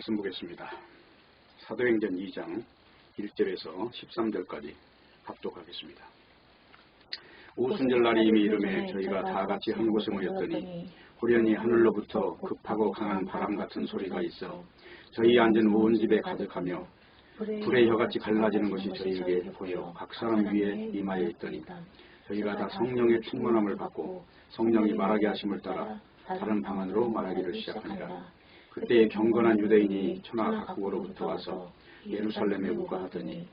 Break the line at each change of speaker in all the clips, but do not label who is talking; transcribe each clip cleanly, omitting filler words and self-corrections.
말씀 보겠습니다. 사도행전 2장 1절에서 13절까지 합독하겠습니다. 오순절 날이 이미 이르매 저희가 다 같이 한 곳에 모였더니 호련히 하늘로부터 급하고 강한 바람 같은 소리가 있어 저희 앉은 온 집에 가득하며 불의 혀같이 갈라지는 것이 저희에게 보여 각 사람 위에 임하여 있더니 저희가 다 성령의 충만함을 받고 성령이 말하게 하심을 따라 다른 방언으로 말하기를 시작하니라. 그때 경건한 유대인이 천하 각국으로부터 와서 예루살렘에 묵어하더니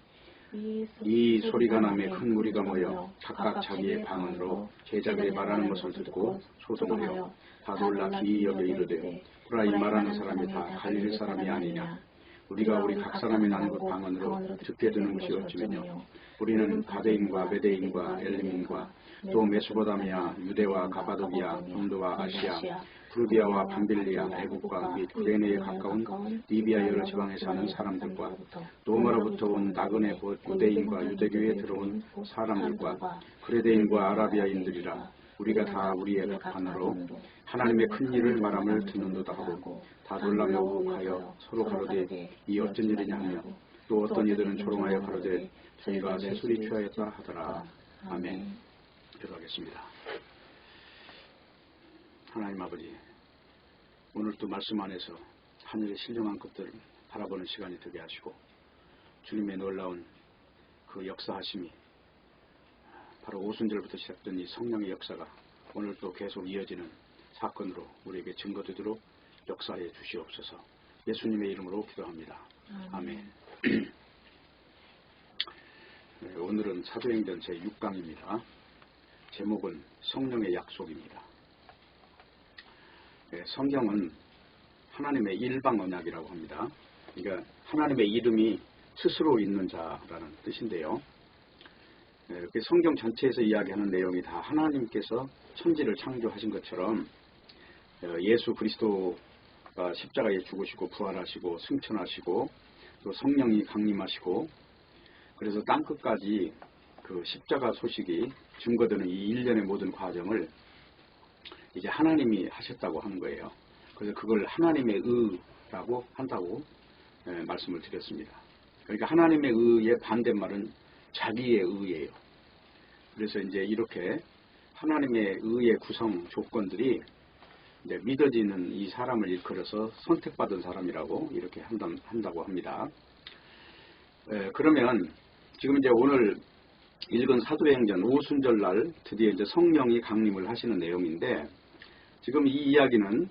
이 소리가 나매 큰 무리가 모여 각각 자기의 방언으로 제자들이 말하는 것을 듣고 소동하여 다 놀라 기이 여겨 이르되 보라 이 말하는 사람이 다 갈릴리 사람이 아니냐. 우리가 우리 각 사람이 나는 것 방언으로 듣게 되는 것이 어찌면요. 우리는 가데인과 베데인과 엘림인과 또 메소포타미아, 유대와 가바도기아, 본도와 아시아, 프루디아와 밤빌리아, 애국과 및 구레네에 가까운 리비아 여러 지방에 사는 사람들과 로마로부터 온 나그네 곧 유대인과 유대교에 들어온 사람들과 그레데인과 아라비아인들이라. 우리가 다 우리의 각판으로 하나님의 큰 일을 말함을 듣는도다 하고 다 놀라며 우혹하여 서로 가로되 이 어쩐 일이냐 하며 또 어떤 이들은 조롱하여 가로되 저희가 새소리 취하였다 하더라. 아멘. 기도하겠습니다. 하나님 아버지, 오늘도 말씀 안에서 하늘의 신령한 것들을 바라보는 시간이 되게 하시고 주님의 놀라운 그 역사하심이 바로 오순절부터 시작된 이 성령의 역사가 오늘도 계속 이어지는 사건으로 우리에게 증거되도록 역사해 주시옵소서. 예수님의 이름으로 기도합니다. 아멘. 네, 오늘은 사도행전 제6강입니다. 제목은 성령의 약속입니다. 네, 성경은 하나님의 일방 언약이라고 합니다. 그러니까 하나님의 이름이 스스로 있는 자라는 뜻인데요. 네, 이렇게 성경 전체에서 이야기하는 내용이 다 하나님께서 천지를 창조하신 것처럼 예수 그리스도가 십자가에 죽으시고 부활하시고 승천하시고 또 성령이 강림하시고 그래서 땅끝까지 그 십자가 소식이 증거되는 이 일련의 모든 과정을 이제 하나님이 하셨다고 하는 거예요. 그래서 그걸 하나님의 의라고 한다고 말씀을 드렸습니다. 그러니까 하나님의 의의 반대말은 자기의 의예요. 그래서 이제 이렇게 하나님의 의의 구성 조건들이 이제 믿어지는 이 사람을 일컬어서 선택받은 사람이라고 이렇게 한다고 합니다. 그러면 지금 이제 오늘 읽은 사도행전 오순절 날 드디어 이제 성령이 강림을 하시는 내용인데 지금 이 이야기는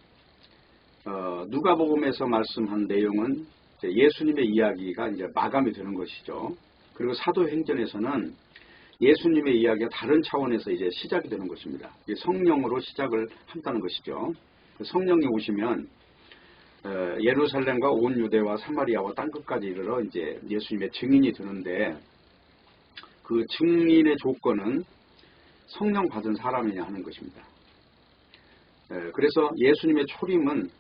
누가복음에서 말씀한 내용은 예수님의 이야기가 이제 마감이 되는 것이죠. 그리고 사도행전에서는 예수님의 이야기가 다른 차원에서 이제 시작이 되는 것입니다. 성령으로 시작을 한다는 것이죠. 성령이 오시면 예루살렘과 온 유대와 사마리아와 땅끝까지 이르러 이제 예수님의 증인이 되는데 그 증인의 조건은 성령 받은 사람이냐 하는 것입니다. 그래서 예수님의 초림은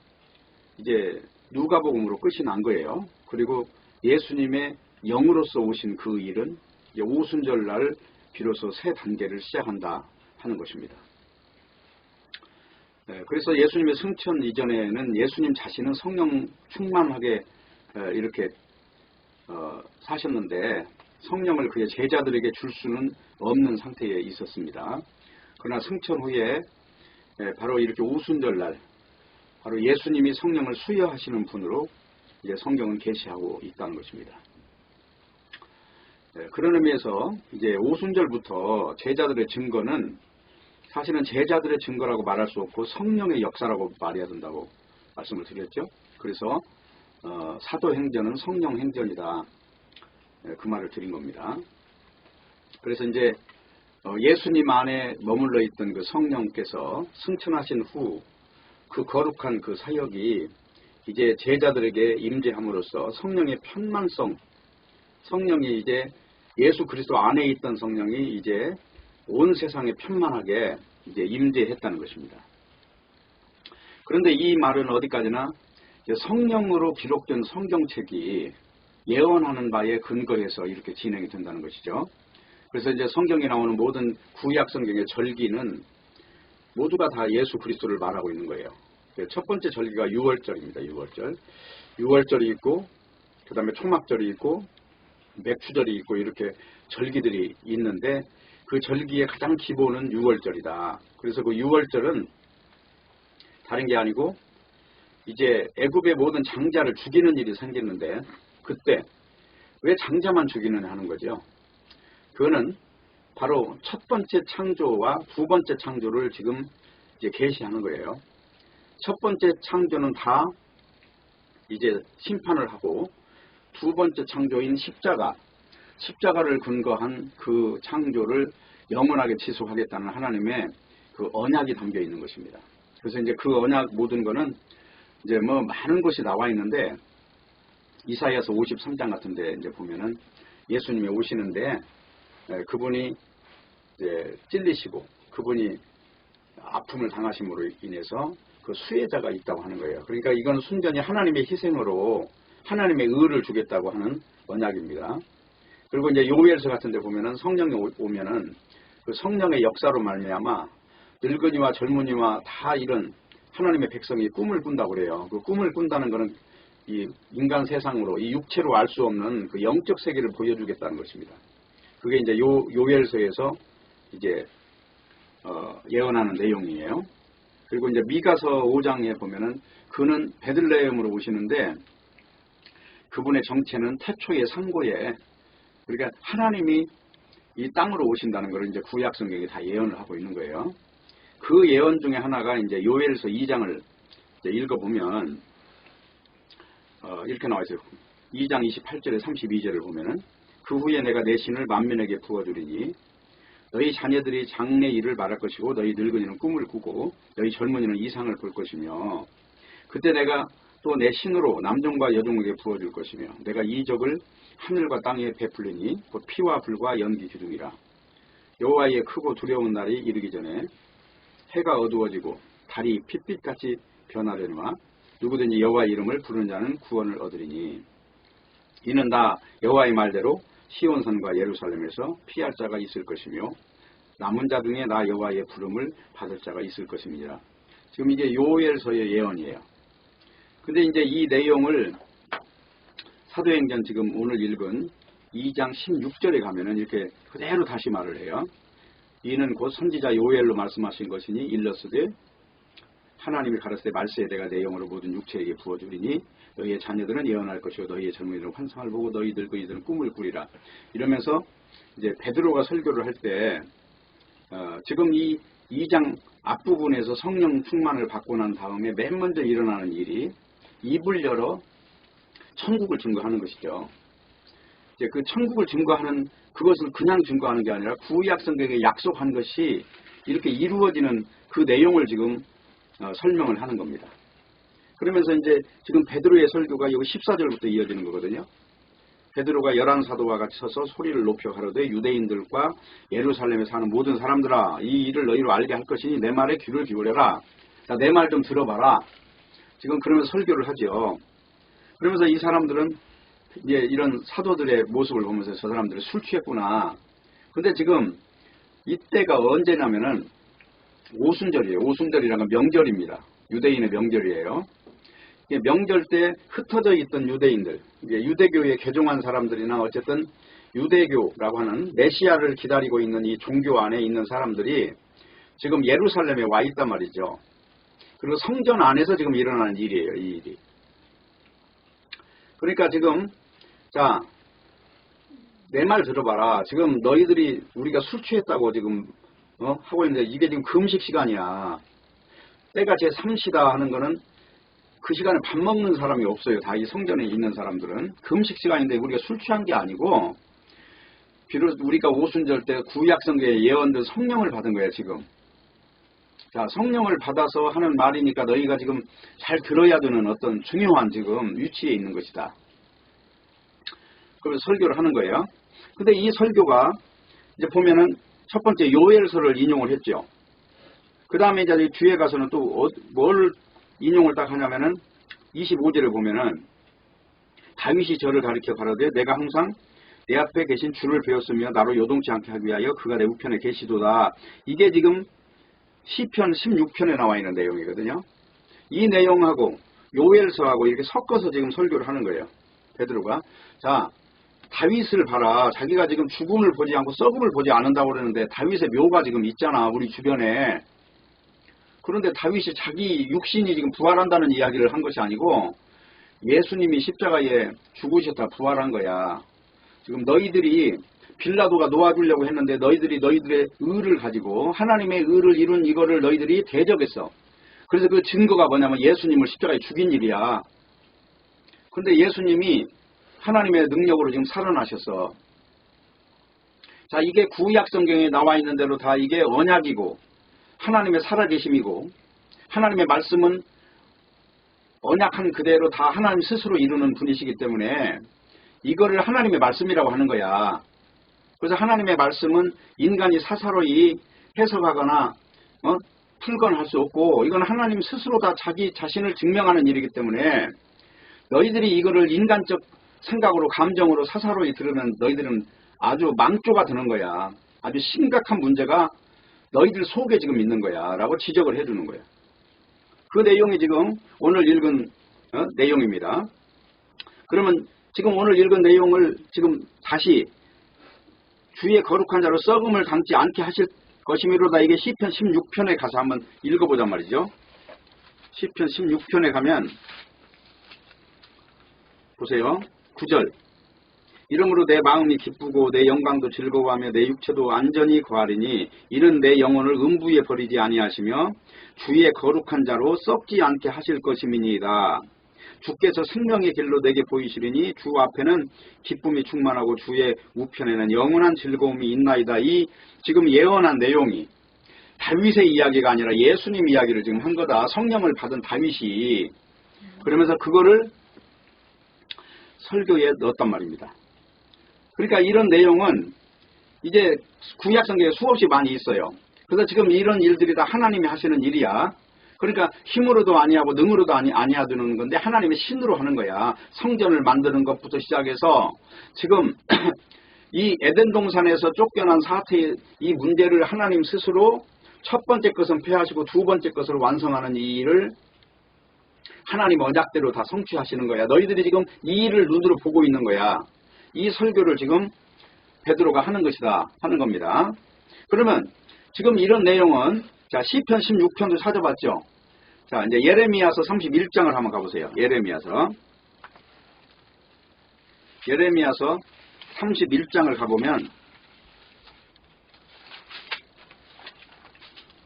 이제 누가복음으로 끝이 난 거예요. 그리고 예수님의 영으로서 오신 그 일은 이제 오순절 날 비로소 새 단계를 시작한다 하는 것입니다. 그래서 예수님의 승천 이전에는 예수님 자신은 성령 충만하게 이렇게 사셨는데 성령을 그의 제자들에게 줄 수는 없는 상태에 있었습니다. 그러나 승천 후에 바로 이렇게 오순절 날 바로 예수님이 성령을 수여하시는 분으로 이제 성경은 계시하고 있다는 것입니다. 그런 의미에서 이제 오순절부터 제자들의 증거는 사실은 제자들의 증거라고 말할 수 없고 성령의 역사라고 말해야 된다고 말씀을 드렸죠. 그래서 사도행전은 성령행전이다. 그 말을 드린 겁니다. 그래서 이제 예수님 안에 머물러 있던 그 성령께서 승천하신 후 그 거룩한 그 사역이 이제 제자들에게 임재함으로써 성령의 편만성, 성령이 이제 예수 그리스도 안에 있던 성령이 이제 온 세상에 편만하게 이제 임재했다는 것입니다. 그런데 이 말은 어디까지나 성령으로 기록된 성경책이 예언하는 바에 근거해서 이렇게 진행이 된다는 것이죠. 그래서 이제 성경에 나오는 모든 구약 성경의 절기는 모두가 다 예수 그리스도를 말하고 있는 거예요. 첫 번째 절기가 유월절입니다. 유월절. 유월절이 있고 그 다음에 초막절이 있고 맥추절이 있고 이렇게 절기들이 있는데 그 절기의 가장 기본은 유월절이다. 그래서 그 유월절은 다른 게 아니고 이제 애굽의 모든 장자를 죽이는 일이 생겼는데 그때 왜 장자만 죽이느냐 하는 거죠. 그거는 바로 첫 번째 창조와 두 번째 창조를 지금 이제 계시하는 거예요. 첫 번째 창조는 다 이제 심판을 하고 두 번째 창조인 십자가를 근거한 그 창조를 영원하게 지속하겠다는 하나님의 그 언약이 담겨 있는 것입니다. 그래서 이제 그 언약 모든 거는 이제 뭐 많은 것이 나와 있는데 이사야서 53장 같은데 이제 보면은 예수님이 오시는데 그분이 이제 찔리시고 그분이 아픔을 당하심으로 인해서 그 수혜자가 있다고 하는 거예요. 그러니까 이건 순전히 하나님의 희생으로 하나님의 의를 주겠다고 하는 언약입니다. 그리고 이제 요엘서 같은 데 보면은 성령이 오면은 그 성령의 역사로 말미암아 늙은이와 젊은이와 다 이런 하나님의 백성이 꿈을 꾼다고 그래요. 그 꿈을 꾼다는 것은 이 인간 세상으로 이 육체로 알 수 없는 그 영적 세계를 보여주겠다는 것입니다. 그게 이제 요엘서에서 이제 예언하는 내용이에요. 그리고 이제 미가서 5장에 보면은 그는 베들레헴으로 오시는데 그분의 정체는 태초의 상고에 그러니까 하나님이 이 땅으로 오신다는 걸 이제 구약 성경이 다 예언을 하고 있는 거예요. 그 예언 중에 하나가 이제 요엘서 2장을 이제 읽어보면 이렇게 나와 있어요. 2장 28절에 32절을 보면은 그 후에 내가 내 신을 만민에게 부어주리니 너희 자녀들이 장래 일을 말할 것이고 너희 늙은이는 꿈을 꾸고 너희 젊은이는 이상을 볼 것이며 그때 내가 또 내 신으로 남종과 여종에게 부어줄 것이며 내가 이적을 하늘과 땅에 베풀리니 곧 피와 불과 연기 기둥이라. 여호와의 크고 두려운 날이 이르기 전에 해가 어두워지고 달이 핏빛같이 변하려니와 누구든지 여호와의 이름을 부르는 자는 구원을 얻으리니 이는 다 여호와의 말대로 시온산과 예루살렘에서 피할 자가 있을 것이며 남은 자 중에 나 여호와의 부름을 받을 자가 있을 것입니다. 지금 이게 요엘서의 예언이에요. 근데 이제 이 내용을 사도행전 지금 오늘 읽은 2장 16절에 가면은 이렇게 그대로 다시 말을 해요. 이는 곧 선지자 요엘로 말씀하신 것이니 일러스되 하나님이 가라사대 말세에 내가 내 영으로 모든 육체에게 부어주리니 너희의 자녀들은 예언할 것이고 너희의 젊은이들은 환상을 보고 너희 늙은이들은 꿈을 꾸리라. 이러면서 이제 베드로가 설교를 할 때 지금 이 2장 앞부분에서 성령 충만을 받고 난 다음에 맨 먼저 일어나는 일이 입을 열어 천국을 증거하는 것이죠. 이제 그 천국을 증거하는 그것을 그냥 증거하는 게 아니라 구약 성경에 약속한 것이 이렇게 이루어지는 그 내용을 지금 설명을 하는 겁니다. 그러면서 이제 지금 베드로의 설교가 여기 14절부터 이어지는 거거든요. 베드로가 11사도와 같이 서서 소리를 높여 가로되 유대인들과 예루살렘에 사는 모든 사람들아 이 일을 너희로 알게 할 것이니 내 말에 귀를 기울여라. 내 말 좀 들어봐라. 지금 그러면서 설교를 하죠. 그러면서 이 사람들은 이제 이런 사도들의 모습을 보면서 저 사람들이 술 취했구나. 근데 지금 이때가 언제냐면은 오순절이에요. 오순절이라는 건 명절입니다. 유대인의 명절이에요. 명절 때 흩어져 있던 유대인들, 유대교에 개종한 사람들이나 어쨌든 유대교라고 하는 메시아를 기다리고 있는 이 종교 안에 있는 사람들이 지금 예루살렘에 와 있단 말이죠. 그리고 성전 안에서 지금 일어나는 일이에요. 이 일이. 그러니까 지금 자, 내 말 들어봐라. 지금 너희들이 우리가 술 취했다고 지금 하고 있는데 이게 지금 금식 시간이야. 때가 제 3시다 하는 거는 그 시간에 밥 먹는 사람이 없어요. 다 이 성전에 있는 사람들은. 금식 시간인데 우리가 술 취한 게 아니고 비로소 우리가 오순절 때 구약 성경의 예언들 성령을 받은 거예요. 지금. 자, 성령을 받아서 하는 말이니까 너희가 지금 잘 들어야 되는 어떤 중요한 지금 위치에 있는 것이다. 그래서 설교를 하는 거예요. 근데 이 설교가 이제 보면은 첫 번째 요엘서를 인용을 했죠. 그 다음에 이제 뒤에 가서는 또 뭘 인용을 딱 하냐면은 25절에 보면은 다윗이 저를 가리켜 가로되 내가 항상 내 앞에 계신 주를 배웠으며 나로 요동치 않게 하기 위하여 그가 내 우편에 계시도다. 이게 지금 시편 16편에 나와 있는 내용이거든요. 이 내용하고 요엘서하고 이렇게 섞어서 지금 설교를 하는 거예요. 베드로가. 자, 다윗을 봐라. 자기가 지금 죽음을 보지 않고 썩음을 보지 않는다고 그러는데 다윗의 묘가 지금 있잖아. 우리 주변에. 그런데 다윗이 자기 육신이 지금 부활한다는 이야기를 한 것이 아니고 예수님이 십자가에 죽으셨다 부활한 거야. 지금 너희들이 빌라도가 놓아주려고 했는데 너희들이 너희들의 의를 가지고 하나님의 의를 이룬 이거를 너희들이 대적했어. 그래서 그 증거가 뭐냐면 예수님을 십자가에 죽인 일이야. 그런데 예수님이 하나님의 능력으로 지금 살아나셨어. 자, 이게 구약 성경에 나와 있는 대로 다 이게 언약이고 하나님의 살아계심이고 하나님의 말씀은 언약한 그대로 다 하나님 스스로 이루는 분이시기 때문에 이거를 하나님의 말씀이라고 하는 거야. 그래서 하나님의 말씀은 인간이 사사로이 해석하거나 풀거나 할 수 없고 이건 하나님 스스로 다 자기 자신을 증명하는 일이기 때문에 너희들이 이거를 인간적 생각으로 감정으로 사사로이 들으면 너희들은 아주 망조가 드는 거야. 아주 심각한 문제가 너희들 속에 지금 있는 거야 라고 지적을 해주는 거야. 그 내용이 지금 오늘 읽은 내용입니다. 그러면 지금 오늘 읽은 내용을 지금 다시 주의 거룩한 자로 썩음을 담지 않게 하실 것이미로다. 이게 시편 16편에 가서 한번 읽어보잔 말이죠. 시편 16편에 가면 보세요. 9절. 이러므로 내 마음이 기쁘고 내 영광도 즐거워하며 내 육체도 안전히 거하리니 이는 내 영혼을 음부에 버리지 아니하시며 주의 거룩한 자로 썩지 않게 하실 것임이니이다. 주께서 생명의 길로 내게 보이시리니 주 앞에는 기쁨이 충만하고 주의 우편에는 영원한 즐거움이 있나이다. 이 지금 예언한 내용이 다윗의 이야기가 아니라 예수님 이야기를 지금 한 거다. 성령을 받은 다윗이. 그러면서 그거를 설교에 넣었단 말입니다. 그러니까 이런 내용은 이제 구약 성경에 수없이 많이 있어요. 그래서 지금 이런 일들이 다 하나님이 하시는 일이야. 그러니까 힘으로도 아니하고 능으로도 아니하는 건데 하나님의 신으로 하는 거야. 성전을 만드는 것부터 시작해서 지금 이 에덴 동산에서 쫓겨난 사태의 이 문제를 하나님 스스로 첫 번째 것은 폐하시고 두 번째 것을 완성하는 이 일을 하나님 언약대로 다 성취하시는 거야. 너희들이 지금 이 일을 눈으로 보고 있는 거야. 이 설교를 지금 베드로가 하는 것이다 하는 겁니다. 그러면 지금 이런 내용은 자 시편 16편도 찾아봤죠. 자 이제 예레미야서 31장을 한번 가보세요. 예레미야서 31장을 가보면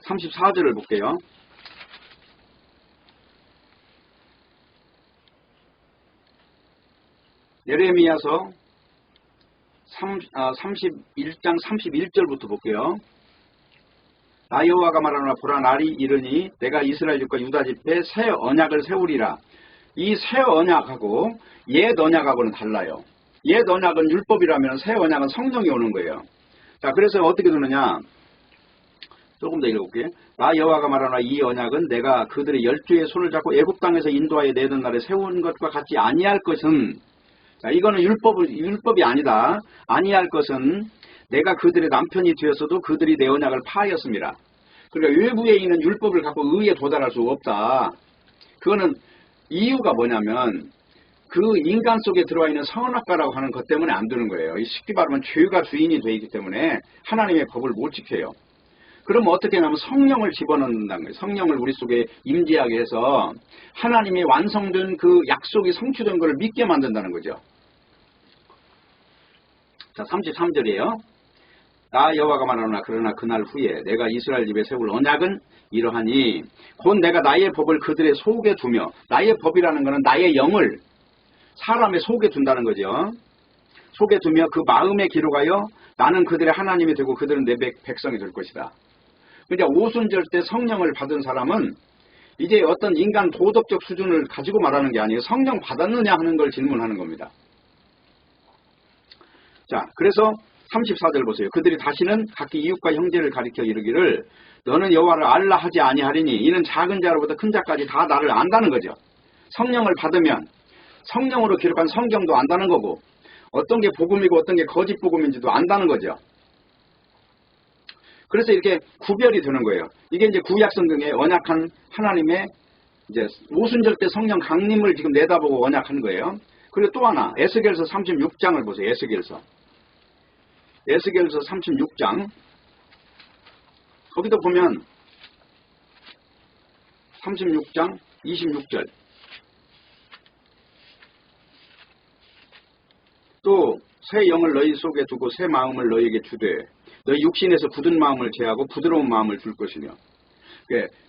34절을 볼게요. 예레미야서 31장 31절부터 볼게요. 나 여호와가 말하노라 보라 날이 이르니 내가 이스라엘 집과 유다 집에 새 언약을 세우리라. 이 새 언약하고 옛 언약하고는 달라요. 옛 언약은 율법이라면 새 언약은 성령이 오는 거예요. 자 그래서 어떻게 되느냐 조금 더 읽어볼게요. 나 여호와가 말하노라 이 언약은 내가 그들의 열조의 손을 잡고 애굽 땅에서 인도하여 내던 날에 세운 것과 같이 아니할 것은 자 이거는 율법이 아니다. 아니할 것은 내가 그들의 남편이 되었어도 그들이 내 언약을 파하였습니다. 그러니까 외부에 있는 율법을 갖고 의에 도달할 수 없다. 그거는 이유가 뭐냐면 그 인간 속에 들어와 있는 선악과라고 하는 것 때문에 안 되는 거예요. 쉽게 말하면 죄가 주인이 되어 있기 때문에 하나님의 법을 못 지켜요. 그러면 어떻게 하냐면 성령을 집어넣는다는 거예요. 성령을 우리 속에 임재하게 해서 하나님이 완성된 그 약속이 성취된 것을 믿게 만든다는 거죠. 자 33절이에요. 나 여호와가 말하노라 그러나 그날 후에 내가 이스라엘 집에 세울 언약은 이러하니 곧 내가 나의 법을 그들의 속에 두며 나의 법이라는 것은 나의 영을 사람의 속에 둔다는 거죠. 속에 두며 그 마음에 기록하여 나는 그들의 하나님이 되고 그들은 내 백성이 될 것이다. 그러니까 오순절 때 성령을 받은 사람은 이제 어떤 인간 도덕적 수준을 가지고 말하는 게 아니에요. 성령 받았느냐 하는 걸 질문하는 겁니다. 자 그래서 34절 보세요. 그들이 다시는 각기 이웃과 형제를 가리켜 이르기를 너는 여호와를 알라 하지 아니하리니 이는 작은 자로부터 큰 자까지 다 나를 안다는 거죠. 성령을 받으면 성령으로 기록한 성경도 안다는 거고 어떤 게 복음이고 어떤 게 거짓 복음인지도 안다는 거죠. 그래서 이렇게 구별이 되는 거예요. 이게 이제 구약 성경의 언약한 하나님의 이제 오순절 때 성령 강림을 지금 내다보고 언약한 거예요. 그리고 또 하나 에스겔서 36장을 보세요. 에스겔서 36장 거기도 보면 36장 26절 또 새 영을 너희 속에 두고 새 마음을 너희에게 주되 너희 육신에서 굳은 마음을 제하고 부드러운 마음을 줄 것이며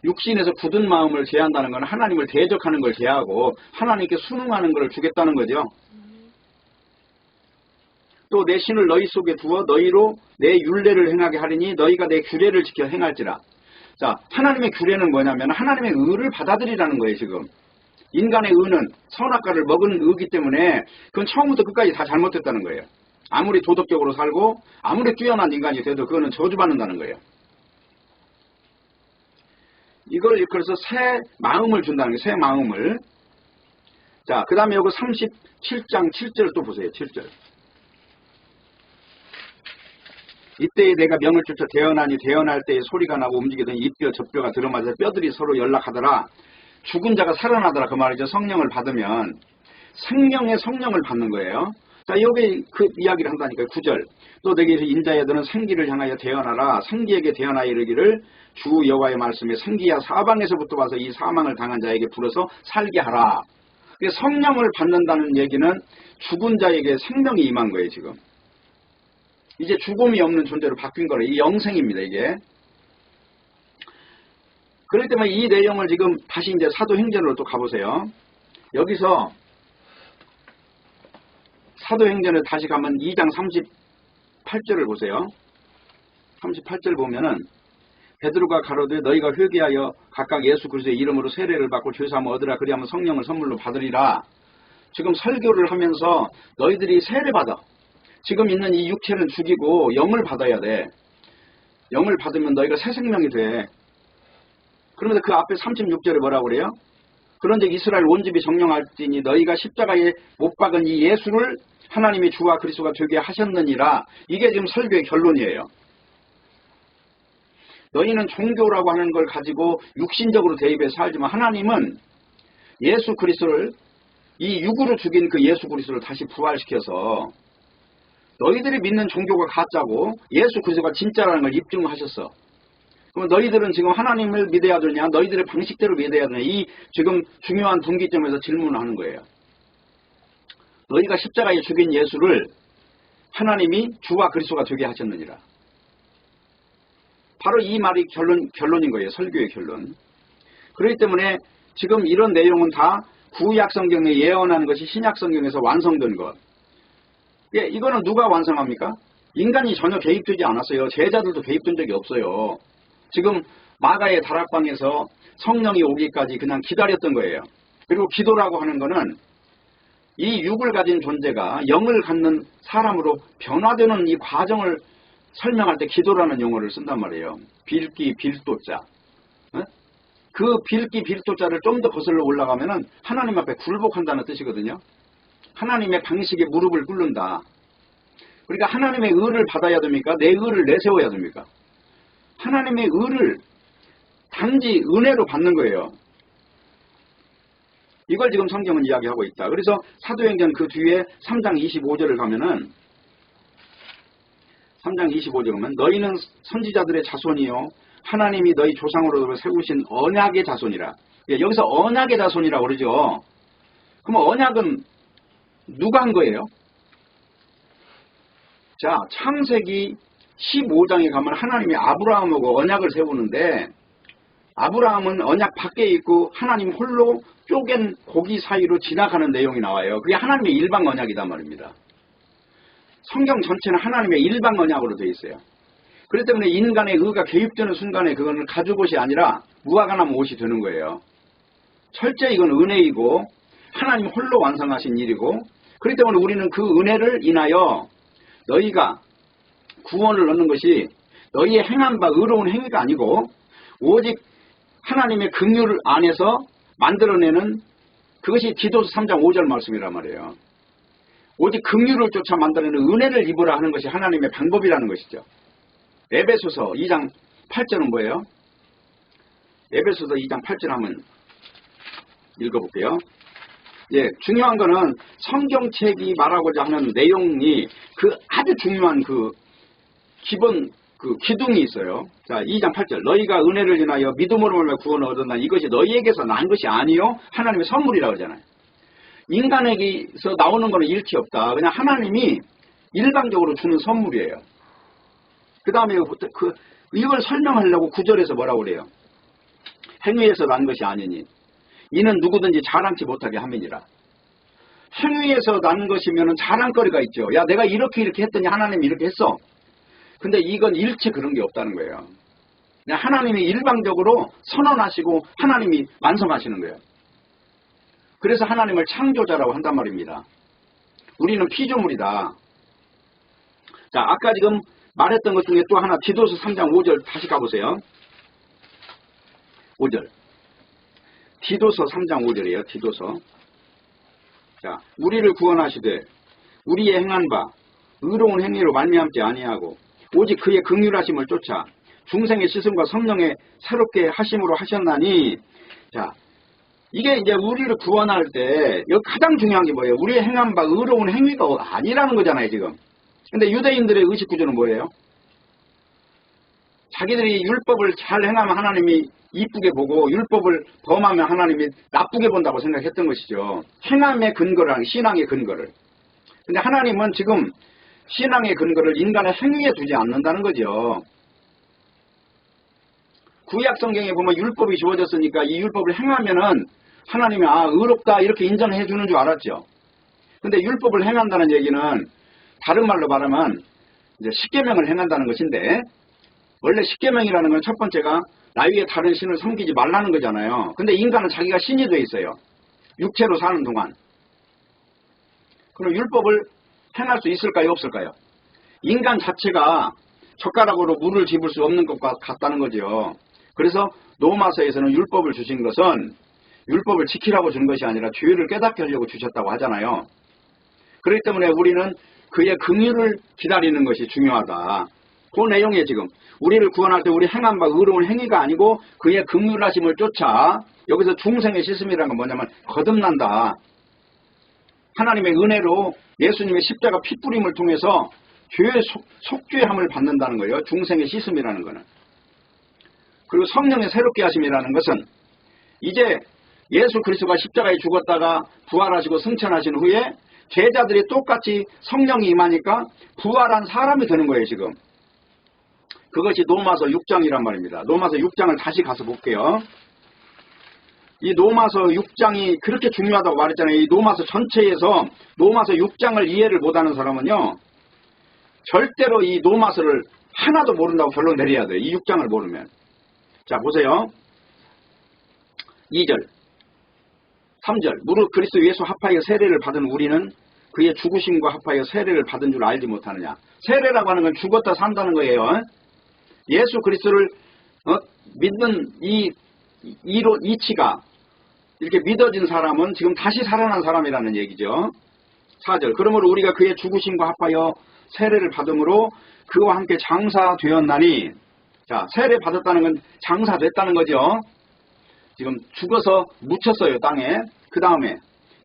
육신에서 굳은 마음을 제한다는 건 하나님을 대적하는 걸 제하고 하나님께 순응하는 걸 주겠다는 거죠. 또 내 신을 너희 속에 두어 너희로 내 율례를 행하게 하리니 너희가 내 규례를 지켜 행할지라. 자, 하나님의 규례는 뭐냐면 하나님의 의를 받아들이라는 거예요. 지금 인간의 의는 선악과를 먹은 의기 때문에 그건 처음부터 끝까지 다 잘못됐다는 거예요. 아무리 도덕적으로 살고 아무리 뛰어난 인간이 돼도 그거는 저주받는다는 거예요. 이걸 그래서 새 마음을 준다는 거예요. 새 마음을. 자, 그 다음에 여기 37장 7절 또 보세요. 7절. 이때에 내가 명을 쫓아 대언하니 대언할 때에 소리가 나고 움직이더니 이뼈 저뼈가 들어맞아 뼈들이 서로 연락하더라. 죽은 자가 살아나더라. 그 말이죠. 성령을 받으면 생명의 성령을 받는 거예요. 자, 여기 그 이야기를 한다니까요. 9절. 또 내게서 인자여들은 생기를 향하여 대언하라. 생기에게 대언하여 이르기를 주 여호와의 말씀에 생기야 사방에서부터 와서 이 사망을 당한 자에게 불어서 살게 하라. 성령을 받는다는 얘기는 죽은 자에게 생명이 임한 거예요. 지금 이제 죽음이 없는 존재로 바뀐 거예요. 이 영생입니다. 이게. 그렇기 때문에 이 내용을 지금 다시 이제 사도행전으로 또 가보세요. 여기서 사도행전을 다시 가면 2장 38절을 보세요. 38절 보면은 베드로가 가로되 너희가 회개하여 각각 예수 그리스도의 이름으로 세례를 받고 죄사함을 얻으라. 그리하면 성령을 선물로 받으리라. 지금 설교를 하면서 너희들이 세례 받아. 지금 있는 이 육체는 죽이고 영을 받아야 돼. 영을 받으면 너희가 새 생명이 돼. 그런데 그 앞에 36절에 뭐라고 그래요? 그런데 이스라엘 온 집이 정령할지니 너희가 십자가에 못 박은 이 예수를 하나님의 주와 그리스도가 되게 하셨느니라. 이게 지금 설교의 결론이에요. 너희는 종교라고 하는 걸 가지고 육신적으로 대입해서 살지만 하나님은 예수 그리스도를 이 육으로 죽인 그 예수 그리스도를 다시 부활시켜서 너희들이 믿는 종교가 가짜고 예수 그리스도가 진짜라는 걸 입증하셨어. 그럼 너희들은 지금 하나님을 믿어야 되냐 너희들의 방식대로 믿어야 되냐 이 지금 중요한 분기점에서 질문을 하는 거예요. 너희가 십자가에 죽인 예수를 하나님이 주와 그리스도가 되게 하셨느니라. 바로 이 말이 결론인 거예요. 설교의 결론. 그렇기 때문에 지금 이런 내용은 다 구약 성경에 예언하는 것이 신약 성경에서 완성된 것. 예, 이거는 누가 완성합니까? 인간이 전혀 개입되지 않았어요. 제자들도 개입된 적이 없어요. 지금 마가의 다락방에서 성령이 오기까지 그냥 기다렸던 거예요. 그리고 기도라고 하는 거는 이 육을 가진 존재가 영을 갖는 사람으로 변화되는 이 과정을 설명할 때 기도라는 용어를 쓴단 말이에요. 빌기 빌도자. 그 빌기 빌도자를 좀 더 거슬러 올라가면은 하나님 앞에 굴복한다는 뜻이거든요. 하나님의 방식에 무릎을 꿇는다. 그러니까 하나님의 의를 받아야 됩니까? 내 의를 내세워야 됩니까? 하나님의 의를 단지 은혜로 받는 거예요. 이걸 지금 성경은 이야기하고 있다. 그래서 사도행전 그 뒤에 3장 25절을 가면은 3장 25절 보면 너희는 선지자들의 자손이요 하나님이 너희 조상으로 세우신 언약의 자손이라. 여기서 언약의 자손이라고 그러죠. 그럼 언약은 누가 한 거예요? 자, 창세기 15장에 가면 하나님이 아브라함하고 언약을 세우는데 아브라함은 언약 밖에 있고 하나님 홀로 쪼갠 고기 사이로 지나가는 내용이 나와요. 그게 하나님의 일방 언약이단 말입니다. 성경 전체는 하나님의 일방 언약으로 되어 있어요. 그렇기 때문에 인간의 의가 개입되는 순간에 그거는 가죽옷이 아니라 무화과나무 옷이 되는 거예요. 철저히 이건 은혜이고 하나님 홀로 완성하신 일이고 그렇기 때문에 우리는 그 은혜를 인하여 너희가 구원을 얻는 것이 너희의 행한 바 의로운 행위가 아니고 오직 하나님의 긍휼 안에서 만들어내는 그것이 디도서 3장 5절 말씀이란 말이에요. 오직 긍휼을 쫓아 만들어내는 은혜를 입으라 하는 것이 하나님의 방법이라는 것이죠. 에베소서 2장 8절은 뭐예요? 에베소서 2장 8절 하면 읽어볼게요. 예, 중요한 거는 성경책이 말하고자 하는 내용이 그 아주 중요한 그 기본 그 기둥이 있어요. 자, 2장 8절. 너희가 은혜를 인하여 믿음으로 말미암아 구원을 얻었나 이것이 너희에게서 난 것이 아니요 하나님의 선물이라고 하잖아요. 인간에게서 나오는 거는 일치 없다. 그냥 하나님이 일방적으로 주는 선물이에요. 그 다음에 이걸 설명하려고 9절에서 뭐라고 그래요? 행위에서 난 것이 아니니 이는 누구든지 자랑치 못하게 함이니라. 행위에서 난 것이면 자랑거리가 있죠. 야, 내가 이렇게 했더니 하나님이 이렇게 했어. 근데 이건 일체 그런 게 없다는 거예요. 그냥 하나님이 일방적으로 선언하시고 하나님이 완성하시는 거예요. 그래서 하나님을 창조자라고 한단 말입니다. 우리는 피조물이다. 자, 아까 지금 말했던 것 중에 또 하나 디도서 3장 5절 다시 가보세요. 5절. 디도서 3장 5절이에요. 디도서. 자, 우리를 구원하시되 우리의 행한 바 의로운 행위로 말미암지 아니하고 오직 그의 긍휼하심을 쫓아 중생의 씻음과 성령의 새롭게 하심으로 하셨나니. 자, 이게 이제 우리를 구원할 때 여기 가장 중요한 게 뭐예요? 우리의 행한 바 의로운 행위가 아니라는 거잖아요, 지금. 근데 유대인들의 의식구조는 뭐예요? 자기들이 율법을 잘 행하면 하나님이 이쁘게 보고 율법을 범하면 하나님이 나쁘게 본다고 생각했던 것이죠. 행함의 근거랑 신앙의 근거를. 근데 하나님은 지금 신앙의 근거를 인간의 행위에 두지 않는다는 거죠. 구약 성경에 보면 율법이 주어졌으니까 이 율법을 행하면은 하나님이 의롭다 이렇게 인정해 주는 줄 알았죠. 근데 율법을 행한다는 얘기는 다른 말로 말하면 이제 십계명을 행한다는 것인데, 원래 십계명이라는 건 첫 번째가 나 위에 다른 신을 섬기지 말라는 거잖아요. 근데 인간은 자기가 신이 돼 있어요. 육체로 사는 동안. 그럼 율법을 행할 수 있을까요? 없을까요? 인간 자체가 젓가락으로 물을 집을 수 없는 것과 같다는 거죠. 그래서 로마서에서는 율법을 주신 것은 율법을 지키라고 준 것이 아니라 죄를 깨닫게 하려고 주셨다고 하잖아요. 그렇기 때문에 우리는 그의 긍휼을 기다리는 것이 중요하다. 그 내용에 지금 우리를 구원할 때 우리 행한 바 의로운 행위가 아니고 그의 긍휼하심을 쫓아, 여기서 중생의 씻음이라는 건 뭐냐면 거듭난다. 하나님의 은혜로 예수님의 십자가 핏부림을 통해서 죄의 속죄함을 받는다는 거예요. 중생의 씻음이라는 거는. 그리고 성령의 새롭게 하심이라는 것은 이제 예수 그리스도가 십자가에 죽었다가 부활하시고 승천하신 후에 제자들이 똑같이 성령이 임하니까 부활한 사람이 되는 거예요, 지금. 그것이 로마서 6장이란 말입니다. 로마서 6장을 다시 가서 볼게요. 이 로마서 6장이 그렇게 중요하다고 말했잖아요. 이 로마서 전체에서 로마서 6장을 이해를 못하는 사람은요, 절대로 이 로마서를 하나도 모른다고 결론 내려야 돼요. 이 6장을 모르면. 자, 보세요. 2절, 3절. 무릇 그리스도 예수 합하여 세례를 받은 우리는 그의 죽으심과 합하여 세례를 받은 줄 알지 못하느냐. 세례라고 하는 건 죽었다 산다는 거예요. 예수 그리스도를 믿는 이 이치가 이렇게 믿어진 사람은 지금 다시 살아난 사람이라는 얘기죠. 4절. 그러므로 우리가 그의 죽으심과 합하여 세례를 받음으로 그와 함께 장사되었나니. 자, 세례 받았다는 건 장사됐다는 거죠. 지금 죽어서 묻혔어요, 땅에. 그 다음에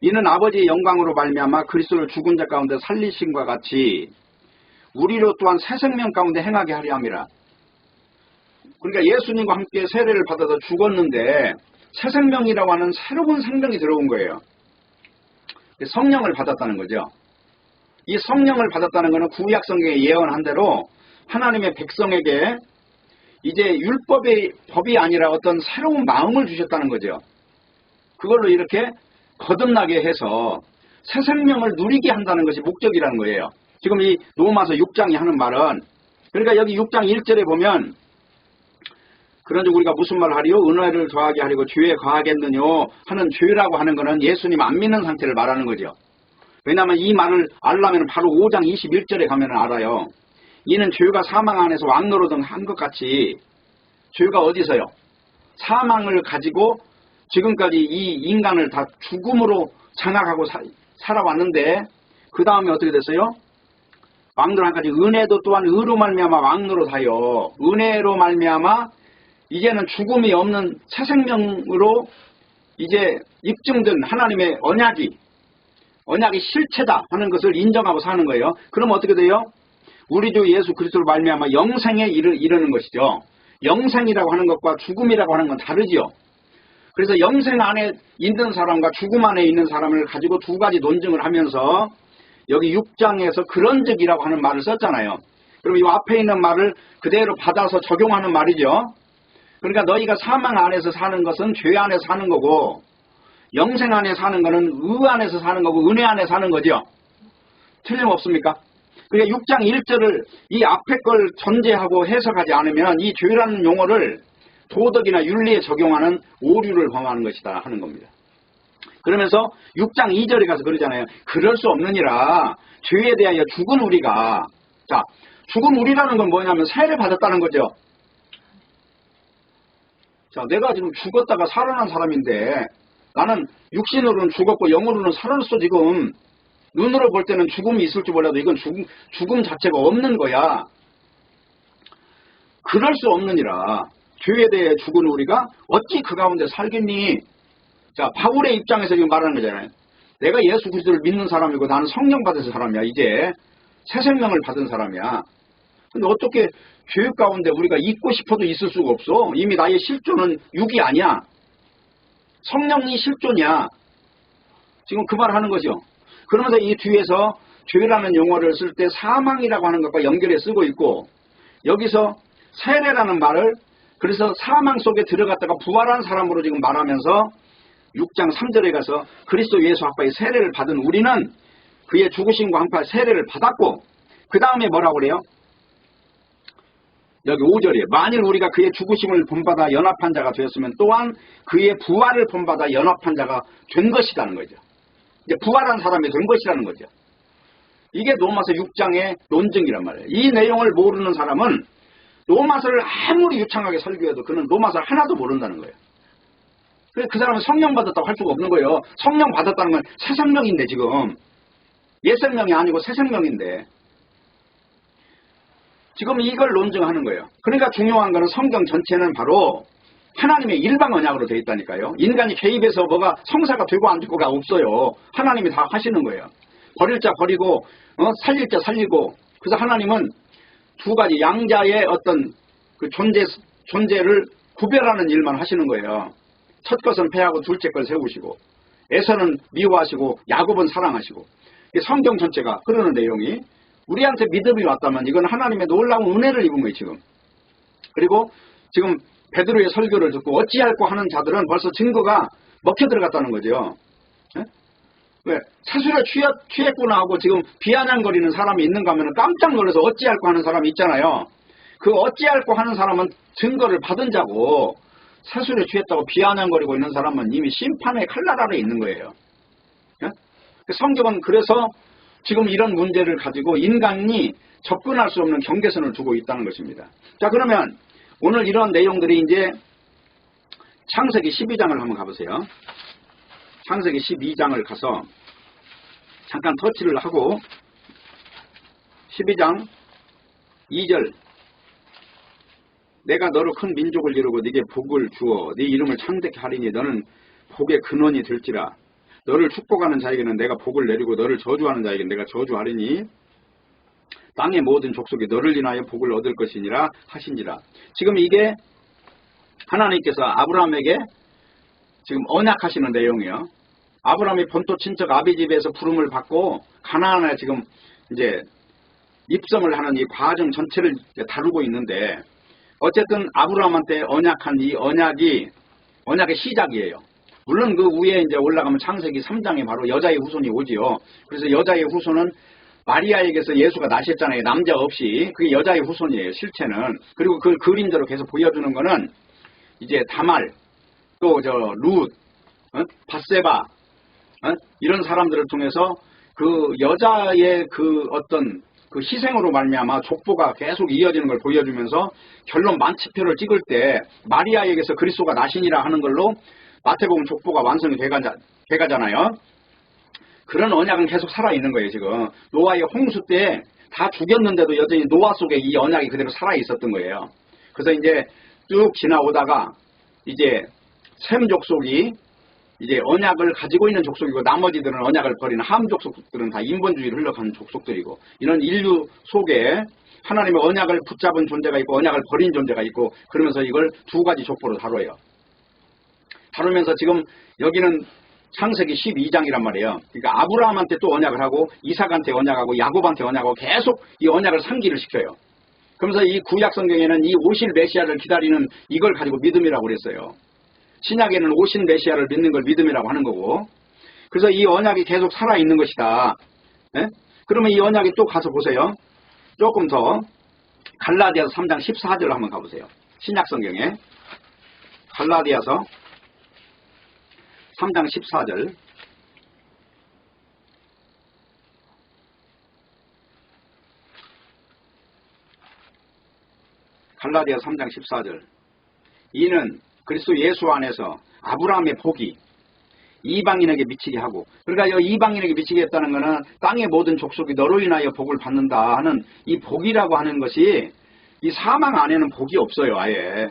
이는 아버지의 영광으로 말미암아 그리스도를 죽은 자 가운데 살리심과 같이 우리로 또한 새 생명 가운데 행하게 하려 함이라. 그러니까 예수님과 함께 세례를 받아서 죽었는데 새 생명이라고 하는 새로운 생명이 들어온 거예요. 성령을 받았다는 거죠. 이 성령을 받았다는 것은 구약 성경에 예언한 대로 하나님의 백성에게 이제 율법의 법이 아니라 어떤 새로운 마음을 주셨다는 거죠. 그걸로 이렇게 거듭나게 해서 새 생명을 누리게 한다는 것이 목적이라는 거예요. 지금 이 로마서 6장이 하는 말은, 그러니까 여기 6장 1절에 보면 그런즉 우리가 무슨 말을 하리요? 은혜를 더하게 하려고 죄에 거하겠느뇨 하는 죄라고 하는 것은 예수님 안 믿는 상태를 말하는 거죠. 왜냐하면 이 말을 알려면 바로 5장 21절에 가면 알아요. 이는 죄가 사망 안에서 왕노릇 한 것 같이, 죄가 어디서요? 사망을 가지고 지금까지 이 인간을 다 죽음으로 장악하고 살아왔는데 그 다음에 어떻게 됐어요? 왕노릇 한 가지. 은혜도 또한 의로 말미암아 왕노릇하여, 은혜로 말미암아 이제는 죽음이 없는 새 생명으로 이제 입증된 하나님의 언약이 실체다 하는 것을 인정하고 사는 거예요. 그럼 어떻게 돼요? 우리 주 예수 그리스도로 말미암아 영생에 이르는 것이죠. 영생이라고 하는 것과 죽음이라고 하는 건 다르지요. 그래서 영생 안에 있는 사람과 죽음 안에 있는 사람을 가지고 두 가지 논증을 하면서 여기 6장에서 그런즉이라고 하는 말을 썼잖아요. 그럼 이 앞에 있는 말을 그대로 받아서 적용하는 말이죠. 그러니까 너희가 사망 안에서 사는 것은 죄 안에서 사는 거고 영생 안에 사는 것은 의 안에서 사는 거고 은혜 안에 사는 거죠. 틀림없습니까? 그러니까 6장 1절을 이 앞에 걸 전제하고 해석하지 않으면 이 죄라는 용어를 도덕이나 윤리에 적용하는 오류를 범하는 것이다 하는 겁니다. 그러면서 6장 2절에 가서 그러잖아요. 그럴 수 없느니라 죄에 대하여 죽은 우리가, 자, 죽은 우리라는 건 뭐냐면 세례를 받았다는 거죠. 자, 내가 지금 죽었다가 살아난 사람인데 나는 육신으로는 죽었고 영으로는 살아났어. 지금 눈으로 볼 때는 죽음이 있을지 몰라도 이건 죽음 자체가 없는 거야. 그럴 수 없느니라 죄에 대해 죽은 우리가 어찌 그 가운데 살겠니? 자, 바울의 입장에서 지금 말하는 거잖아요. 내가 예수 그리스도를 믿는 사람이고 나는 성령 받은 사람이야. 이제 새 생명을 받은 사람이야. 근데 어떻게 죄 가운데 우리가 있고 싶어도 있을 수가 없어. 이미 나의 실존은 육이 아니야. 성령이 실존이야. 지금 그 말 하는 거죠. 그러면서 이 뒤에서 죄라는 용어를 쓸 때 사망이라고 하는 것과 연결해 쓰고 있고 여기서 세례라는 말을 그래서 사망 속에 들어갔다가 부활한 사람으로 지금 말하면서 6장 3절에 가서 그리스도 예수 아빠의 세례를 받은 우리는 그의 죽으심과 함께 세례를 받았고 그 다음에 뭐라고 그래요? 여기 5절이에요. 만일 우리가 그의 죽으심을 본받아 연합한 자가 되었으면 또한 그의 부활을 본받아 연합한 자가 된 것이라는 거죠. 이제 부활한 사람이 된 것이라는 거죠. 이게 로마서 6장의 논증이란 말이에요. 이 내용을 모르는 사람은 로마서를 아무리 유창하게 설교해도 그는 로마서를 하나도 모른다는 거예요. 그래서 그 사람은 성령 받았다고 할 수가 없는 거예요. 성령 받았다는 건 새 생명인데 지금 옛 생명이 아니고 새 생명인데 지금 이걸 논증하는 거예요. 그러니까 중요한 거는 성경 전체는 바로 하나님의 일방 언약으로 되어 있다니까요. 인간이 개입해서 뭐가 성사가 되고 안 되고가 없어요. 하나님이 다 하시는 거예요. 버릴 자 버리고 살릴 자 살리고 그래서 하나님은 두 가지 양자의 어떤 그 존재를 구별하는 일만 하시는 거예요. 첫 것은 패하고 둘째 걸 세우시고 에서는 미워하시고 야곱은 사랑하시고 성경 전체가 그러는 내용이 우리한테 믿음이 왔다면 이건 하나님의 놀라운 은혜를 입은 거예요 지금. 그리고 지금 베드로의 설교를 듣고 어찌할꼬 하는 자들은 벌써 증거가 먹혀 들어갔다는 거죠. 왜? 사술에 취했구나 하고 지금 비아냥거리는 사람이 있는가 하면 깜짝 놀라서 어찌할꼬 하는 사람이 있잖아요. 그 어찌할꼬 하는 사람은 증거를 받은 자고 사술에 취했다고 비아냥거리고 있는 사람은 이미 심판의 칼날 아래에 있는 거예요. 성경은 그래서 지금 이런 문제를 가지고 인간이 접근할 수 없는 경계선을 두고 있다는 것입니다. 자, 그러면 오늘 이런 내용들이 이제 창세기 12장을 한번 가보세요. 창세기 12장을 가서 잠깐 터치를 하고 12장 2절 내가 너로 큰 민족을 이루고 네게 복을 주어 네 이름을 창대케 하리니 너는 복의 근원이 될지라 너를 축복하는 자에게는 내가 복을 내리고 너를 저주하는 자에게는 내가 저주하리니 땅의 모든 족속이 너를 인하여 복을 얻을 것이니라 하신지라. 지금 이게 하나님께서 아브라함에게 지금 언약하시는 내용이에요. 아브라함이 본토 친척 아비집에서 부름을 받고 가나안에 지금 이제 입성을 하는 이 과정 전체를 다루고 있는데 어쨌든 아브라함한테 언약한 이 언약의 시작이에요. 물론 그 위에 이제 올라가면 창세기 3장에 바로 여자의 후손이 오지요. 그래서 여자의 후손은 마리아에게서 예수가 나셨잖아요. 남자 없이. 그게 여자의 후손이에요. 실체는. 그리고 그 그림대로 계속 보여주는 거는 이제 다말, 또 룻, 밧세바 이런 사람들을 통해서 그 여자의 그 어떤 그 희생으로 말미암아 족보가 계속 이어지는 걸 보여주면서 결론 만치표를 찍을 때 마리아에게서 그리스도가 나시니라 하는 걸로 마태복음 족보가 완성이 돼가잖아요. 그런 언약은 계속 살아있는 거예요. 지금 노아의 홍수 때 다 죽였는데도 여전히 노아 속에 이 언약이 그대로 살아있었던 거예요. 그래서 이제 쭉 지나오다가 이제 셈 족속이 이제 언약을 가지고 있는 족속이고 나머지들은 언약을 버리는 함 족속들은 다 인본주의를 흘러가는 족속들이고 이런 인류 속에 하나님의 언약을 붙잡은 존재가 있고 언약을 버린 존재가 있고 그러면서 이걸 두 가지 족보로 다뤄요. 다루면서 지금 여기는 창세기 12장이란 말이에요. 그러니까 아브라함한테 또 언약을 하고 이삭한테 언약하고 야곱한테 언약하고 계속 이 언약을 상기를 시켜요. 그러면서 이 구약 성경에는 이 오실 메시아를 기다리는 이걸 가지고 믿음이라고 그랬어요. 신약에는 오신 메시아를 믿는 걸 믿음이라고 하는 거고 그래서 이 언약이 계속 살아있는 것이다. 예? 그러면 이 언약이 또 가서 보세요. 조금 더 갈라디아서 3장 14절로 한번 가보세요. 신약 성경에 갈라디아서 3장 14절 갈라디아 3장 14절 이는 그리스도 예수 안에서 아브라함의 복이 이방인에게 미치게 하고 그러니까 이방인에게 미치게 했다는 것은 땅의 모든 족속이 너로 인하여 복을 받는다 하는 이 복이라고 하는 것이 이 사망 안에는 복이 없어요. 아예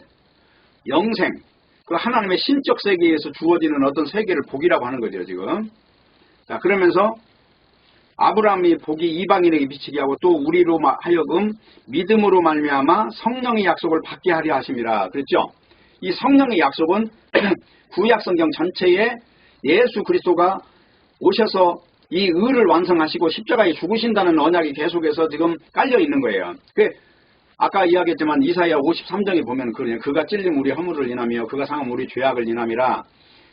영생 그 하나님의 신적 세계에서 주어지는 어떤 세계를 복이라고 하는 거죠 지금. 자 그러면서 아브라함이 복이 이방인에게 미치게 하고 또 우리로 하여금 믿음으로 말미암아 성령의 약속을 받게 하려 하심이라 그랬죠. 이 성령의 약속은 구약 성경 전체에 예수 그리스도가 오셔서 이 의를 완성하시고 십자가에 죽으신다는 언약이 계속해서 지금 깔려 있는 거예요. 아까 이야기했지만 이사야 53장에 보면 그가 찔림 우리 허물을 인하며 그가 상함 우리 죄악을 인함이라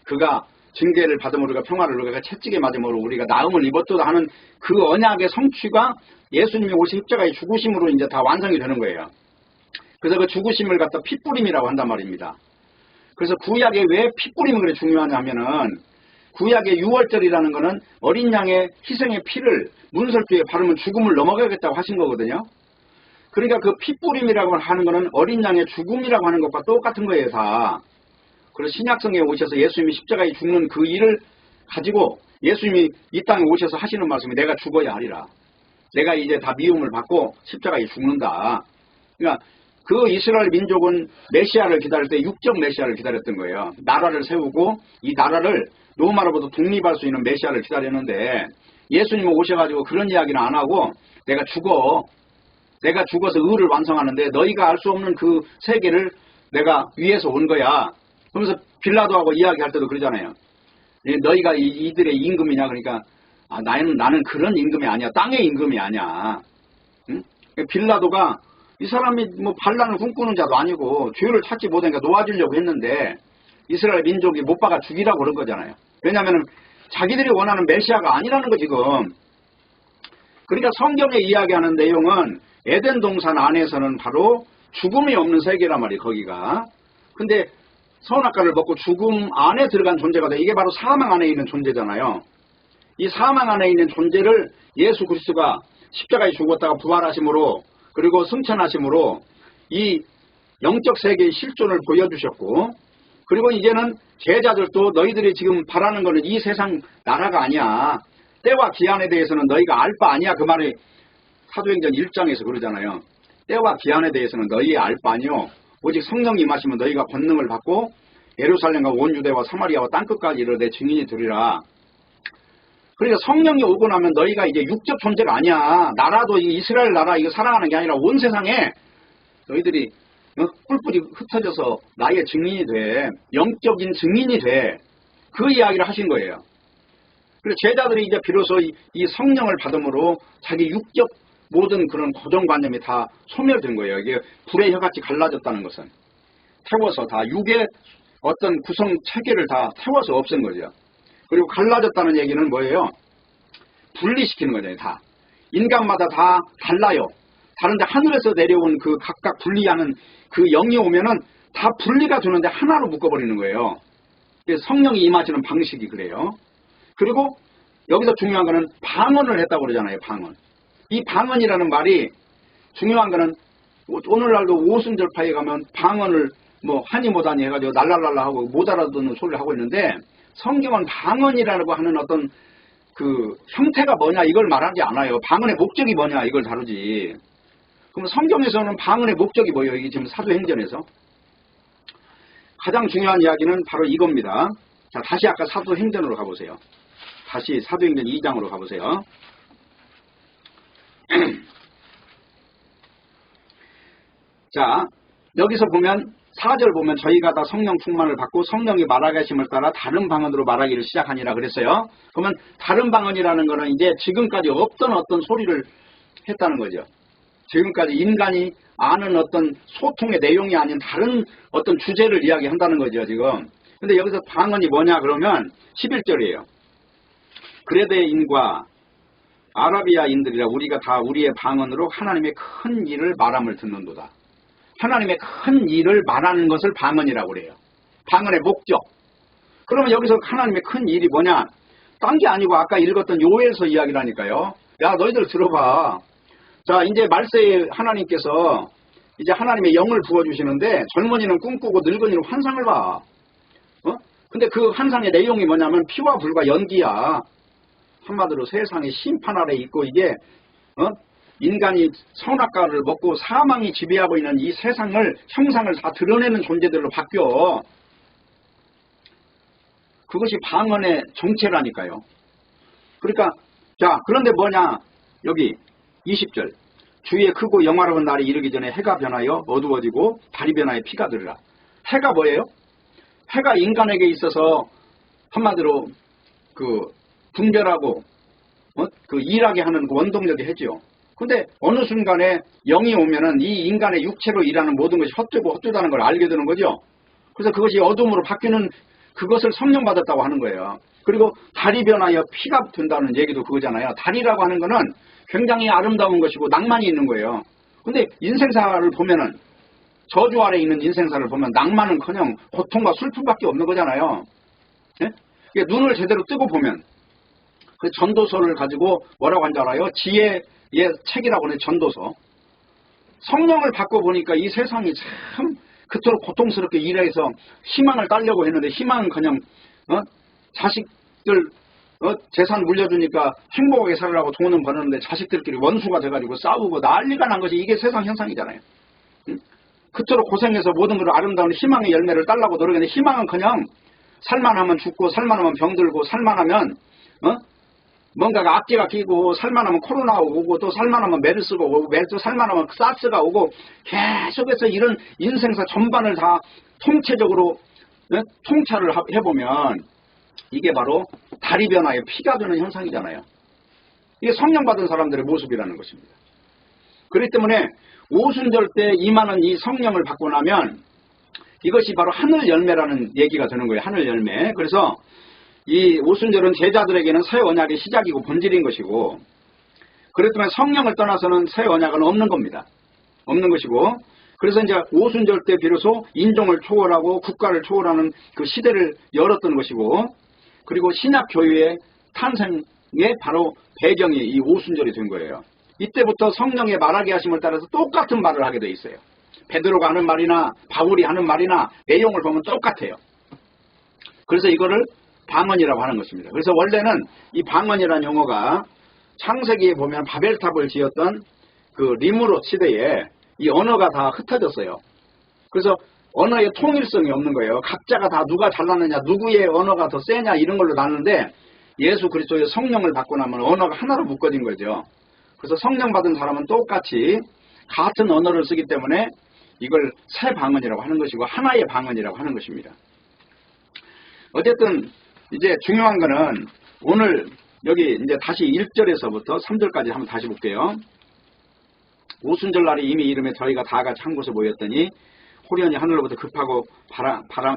그가 징계를 받음으로 우리가 평화를 누리가 채찍에 맞음으로 우리가 나음을 입었도다 하는 그 언약의 성취가 예수님이 오신 십자가의 죽으심으로 이제 다 완성이 되는 거예요. 그래서 그 죽으심을 갖다 핏뿌림이라고 한단 말입니다. 그래서 구약에 왜 핏뿌림이 그래 중요하냐 하면은 구약의 유월절이라는 거는 어린 양의 희생의 피를 문설주에 바르면 죽음을 넘어가겠다고 하신 거거든요. 그러니까 그 핏뿌림이라고 하는 거는 어린 양의 죽음이라고 하는 것과 똑같은 거예요 다. 그래서 신약성에 오셔서 예수님이 십자가에 죽는 그 일을 가지고 예수님이 이 땅에 오셔서 하시는 말씀이 내가 죽어야 하리라. 내가 이제 다 미움을 받고 십자가에 죽는다. 그러니까 그 이스라엘 민족은 메시아를 기다릴 때 육적 메시아를 기다렸던 거예요. 나라를 세우고 이 나라를 로마로부터 독립할 수 있는 메시아를 기다렸는데 예수님은 오셔가지고 그런 이야기는 안 하고 내가 죽어서 의를 완성하는데 너희가 알 수 없는 그 세계를 내가 위에서 온 거야. 그러면서 빌라도하고 이야기할 때도 그러잖아요. 너희가 이들의 임금이냐 그러니까 나는 그런 임금이 아니야. 땅의 임금이 아니야. 응? 빌라도가 이 사람이 뭐 반란을 꿈꾸는 자도 아니고 죄를 찾지 못하니까 놓아주려고 했는데 이스라엘 민족이 못 박아 죽이라고 그런 거잖아요. 왜냐하면 자기들이 원하는 메시아가 아니라는 거 지금. 그러니까 성경에 이야기하는 내용은 에덴 동산 안에서는 바로 죽음이 없는 세계란 말이에요. 거기가. 근데 선악과를 먹고 죽음 안에 들어간 존재가 돼. 이게 바로 사망 안에 있는 존재잖아요. 이 사망 안에 있는 존재를 예수 그리스도가 십자가에 죽었다가 부활하심으로 그리고 승천하심으로 이 영적 세계의 실존을 보여주셨고 그리고 이제는 제자들도 너희들이 지금 바라는 거는 이 세상 나라가 아니야. 때와 기한에 대해서는 너희가 알 바 아니야. 그 말이 사도행전 1장에서 그러잖아요. 때와 기한에 대해서는 너희의 알 바 아니요. 오직 성령이 임하시면 너희가 권능을 받고 예루살렘과 온 유대와 사마리아와 땅끝까지 이르러 내 증인이 되리라. 그러니까 성령이 오고 나면 너희가 이제 육적 존재가 아니야. 나라도 이스라엘 나라 이거 살아가는 게 아니라 온 세상에 너희들이 뿔뿔이 흩어져서 나의 증인이 돼. 영적인 증인이 돼. 그 이야기를 하신 거예요. 그래서 제자들이 이제 비로소 이 성령을 받음으로 자기 육적 모든 그런 고정관념이 다 소멸된 거예요. 이게 불의 혀같이 갈라졌다는 것은 태워서 다 육의 어떤 구성 체계를 다 태워서 없앤 거죠. 그리고 갈라졌다는 얘기는 뭐예요? 분리시키는 거잖아요. 다. 인간마다 다 달라요. 다른데 하늘에서 내려온 그 각각 분리하는 그 영이 오면은 다 분리가 되는데 하나로 묶어버리는 거예요. 성령이 임하시는 방식이 그래요. 그리고 여기서 중요한 거는 방언을 했다고 그러잖아요. 방언. 이 방언이라는 말이 중요한 거는 오늘날도 오순절파에 가면 방언을 뭐 하니 못하니 해가지고 날랄랄라 하고 못 알아듣는 소리를 하고 있는데 성경은 방언이라고 하는 어떤 그 형태가 뭐냐 이걸 말하지 않아요. 방언의 목적이 뭐냐 이걸 다루지. 그럼 성경에서는 방언의 목적이 뭐예요? 이게 지금 사도행전에서 가장 중요한 이야기는 바로 이겁니다. 자, 다시 아까 사도행전으로 가보세요. 다시 사도행전 2장으로 가보세요. 자, 여기서 보면 4절 보면 저희가 다 성령 충만을 받고 성령이 말하게 하심을 따라 다른 방언으로 말하기를 시작하니라 그랬어요. 그러면 다른 방언이라는 거는 이제 지금까지 없던 어떤 소리를 했다는 거죠. 지금까지 인간이 아는 어떤 소통의 내용이 아닌 다른 어떤 주제를 이야기한다는 거죠, 지금. 근데 여기서 방언이 뭐냐 그러면 11절이에요. 그레데인과 아라비아인들이라 우리가 다 우리의 방언으로 하나님의 큰 일을 말함을 듣는도다. 하나님의 큰 일을 말하는 것을 방언이라고 그래요. 방언의 목적. 그러면 여기서 하나님의 큰 일이 뭐냐? 딴 게 아니고 아까 읽었던 요엘서 이야기라니까요. 야, 너희들 들어봐. 자, 이제 말세에 하나님께서 이제 하나님의 영을 부어주시는데 젊은이는 꿈꾸고 늙은이는 환상을 봐. 근데 그 환상의 내용이 뭐냐면 피와 불과 연기야. 한마디로 세상의 심판 아래 있고 이게 인간이 선악과를 먹고 사망이 지배하고 있는 이 세상을 형상을 다 드러내는 존재들로 바뀌어. 그것이 방언의 정체라니까요. 그러니까 자, 그런데 뭐냐? 여기 20절. 주의 크고 영화로운 날이 이르기 전에 해가 변하여 어두워지고 달이 변하여 피가 들으라. 해가 뭐예요? 해가 인간에게 있어서 한마디로 그 분별하고 그 일하게 하는 그 원동력이 해지요. 근데 어느 순간에 영이 오면은 이 인간의 육체로 일하는 모든 것이 헛되고 헛되다는 걸 알게 되는 거죠. 그래서 그것이 어둠으로 바뀌는 그것을 성령 받았다고 하는 거예요. 그리고 달이 변하여 피가 된다는 얘기도 그거잖아요. 달이라고 하는 거는 굉장히 아름다운 것이고 낭만이 있는 거예요. 근데 인생사를 보면은 저주 아래 있는 인생사를 보면 낭만은커녕 고통과 슬픔밖에 없는 거잖아요. 예? 눈을 제대로 뜨고 보면 그 전도서를 가지고 뭐라고 한 줄 알아요? 지혜의 책이라고 하는 전도서. 성령을 받고 보니까 이 세상이 참 그토록 고통스럽게 일해서 희망을 따려고 했는데 희망은 그냥 자식들 재산 물려주니까 행복하게 살으라고 돈은 버는데 자식들끼리 원수가 돼가지고 싸우고 난리가 난 것이 이게 세상 현상이잖아요. 그토록 고생해서 모든 걸 아름다운 희망의 열매를 따려고 노력했는데 희망은 그냥 살만하면 죽고 살만하면 병들고 살만하면 뭔가가 악기가 끼고 살만하면 코로나 오고 또 살만하면 메르스가 오고 또 살만하면 사스가 오고 계속해서 이런 인생사 전반을 다 통체적으로 통찰을 해보면 이게 바로 달이 변화에 피가 되는 현상이잖아요. 이게 성령 받은 사람들의 모습이라는 것입니다. 그렇기 때문에 오순절 때 임하는 이 성령을 받고 나면 이것이 바로 하늘 열매라는 얘기가 되는 거예요. 하늘 열매. 그래서 이 오순절은 제자들에게는 새 언약의 시작이고 본질인 것이고 그렇지만 성령을 떠나서는 새 언약은 없는 겁니다. 없는 것이고 그래서 이제 오순절 때 비로소 인종을 초월하고 국가를 초월하는 그 시대를 열었던 것이고 그리고 신약 교회의 탄생의 바로 배경이 이 오순절이 된 거예요. 이때부터 성령의 말하게 하심을 따라서 똑같은 말을 하게 돼 있어요. 베드로가 하는 말이나 바울이 하는 말이나 내용을 보면 똑같아요. 그래서 이거를 방언이라고 하는 것입니다. 그래서 원래는 이 방언이라는 용어가 창세기에 보면 바벨탑을 지었던 그 리므롯 시대에 이 언어가 다 흩어졌어요. 그래서 언어의 통일성이 없는 거예요. 각자가 다 누가 잘났느냐, 누구의 언어가 더 세냐 이런 걸로 나누는데 예수 그리스도의 성령을 받고 나면 언어가 하나로 묶어진 거죠. 그래서 성령 받은 사람은 똑같이 같은 언어를 쓰기 때문에 이걸 새 방언이라고 하는 것이고 하나의 방언이라고 하는 것입니다. 어쨌든 이제 중요한 거는 오늘 여기 이제 다시 1절에서부터 3절까지 한번 다시 볼게요. 오순절 날이 이미 이름에 저희가 다 같이 한 곳에 모였더니 호련히 하늘로부터 급하고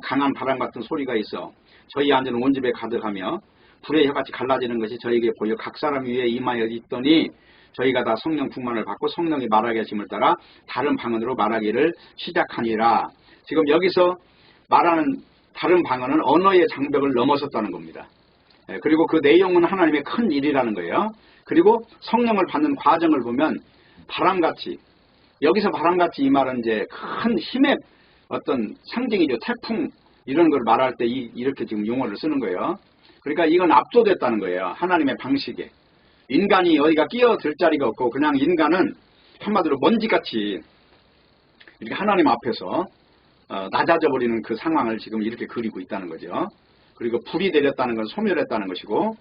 강한 바람 같은 소리가 있어 저희 앉은 온 집에 가득하며 불의 혀같이 갈라지는 것이 저에게 보여 각 사람 위에 임하여 있더니 저희가 다 성령 충만을 받고 성령이 말하게 하심을 따라 다른 방언으로 말하기를 시작하니라. 지금 여기서 말하는 다른 방언은 언어의 장벽을 넘어섰다는 겁니다. 그리고 그 내용은 하나님의 큰 일이라는 거예요. 그리고 성령을 받는 과정을 보면 바람같이 여기서 바람같이 이 말은 이제 큰 힘의 어떤 상징이죠. 태풍 이런 걸 말할 때 이렇게 지금 용어를 쓰는 거예요. 그러니까 이건 압도됐다는 거예요. 하나님의 방식에. 인간이 어디가 끼어들 자리가 없고 그냥 인간은 한마디로 먼지같이 이렇게 하나님 앞에서 낮아져 버리는 그 상황을 지금 이렇게 그리고 있다는 거죠. 그리고 불이 내렸다는 건 소멸했다는 것이고,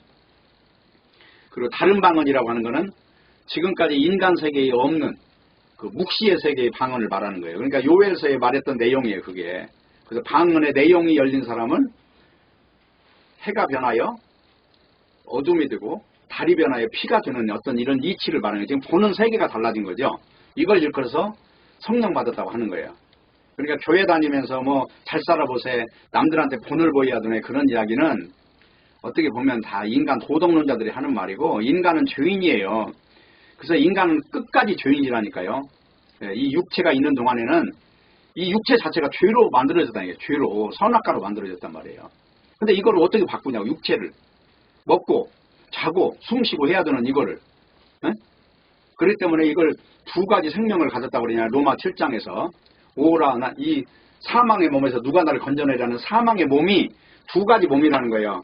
그리고 다른 방언이라고 하는 것은 지금까지 인간 세계에 없는 그 묵시의 세계의 방언을 말하는 거예요. 그러니까 요엘서에 말했던 내용이에요, 그게. 그래서 방언의 내용이 열린 사람은 해가 변하여 어둠이 되고 달이 변하여 피가 되는 어떤 이런 이치를 말하는 거예요. 지금 보는 세계가 달라진 거죠. 이걸 일컬어서 성령 받았다고 하는 거예요. 그러니까 교회 다니면서 뭐 잘 살아보세, 남들한테 본을 보여야 되네, 그런 이야기는 어떻게 보면 다 인간 도덕론자들이 하는 말이고, 인간은 죄인이에요. 그래서 인간은 끝까지 죄인이라니까요. 이 육체가 있는 동안에는 이 육체 자체가 죄로 만들어졌다는 게, 죄로 선악과로 만들어졌단 말이에요. 근데 이걸 어떻게 바꾸냐고. 육체를 먹고 자고 숨쉬고 해야 되는 이거를. 그렇기 때문에 이걸 두 가지 생명을 가졌다고 그러냐. 로마 7장에서 오라, 이 사망의 몸에서 누가 나를 건져내라는 사망의 몸이 두 가지 몸이라는 거예요.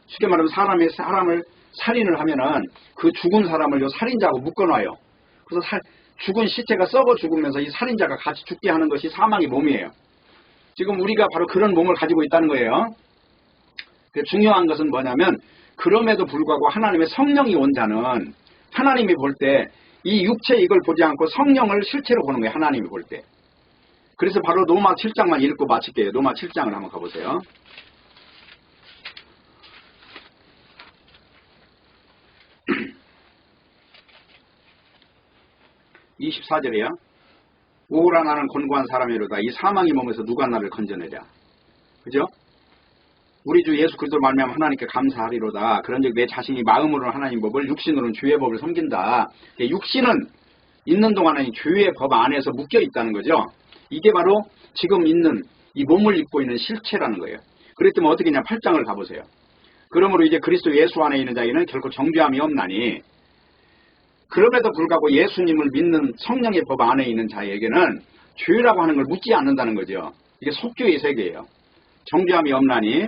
쉽게 말하면 사람이 사람을 살인을 하면은 그 죽은 사람을 요 살인자하고 묶어놔요. 그래서 죽은 시체가 썩어 죽으면서 이 살인자가 같이 죽게 하는 것이 사망의 몸이에요. 지금 우리가 바로 그런 몸을 가지고 있다는 거예요. 중요한 것은 뭐냐면, 그럼에도 불구하고 하나님의 성령이 온 자는 하나님이 볼 때 이 육체 이걸 보지 않고 성령을 실체로 보는 거예요. 하나님이 볼 때. 그래서 바로 로마 7장만 읽고 마칠게요. 로마 7장을 한번 가보세요. 24절이야. 오라 나는 곤고한 사람이로다. 이 사망의 몸에서 누가 나를 건져내랴. 그죠? 우리 주 예수 그리스도 말미암아 하나님께 감사하리로다. 그런즉 내 자신이 마음으로는 하나님 법을, 육신으로는 죄의 법을 섬긴다. 육신은 있는 동안에 죄의 법 안에서 묶여 있다는 거죠. 이게 바로 지금 있는 이 몸을 입고 있는 실체라는 거예요. 그렇기 때문에 어떻게 했냐. 8장을 가보세요. 그러므로 이제 그리스도 예수 안에 있는 자에는 결코 정죄함이 없나니, 그럼에도 불구하고 예수님을 믿는 성령의 법 안에 있는 자에게는 죄라고 하는 걸 묻지 않는다는 거죠. 이게 속죄의 세계예요. 정죄함이 없나니,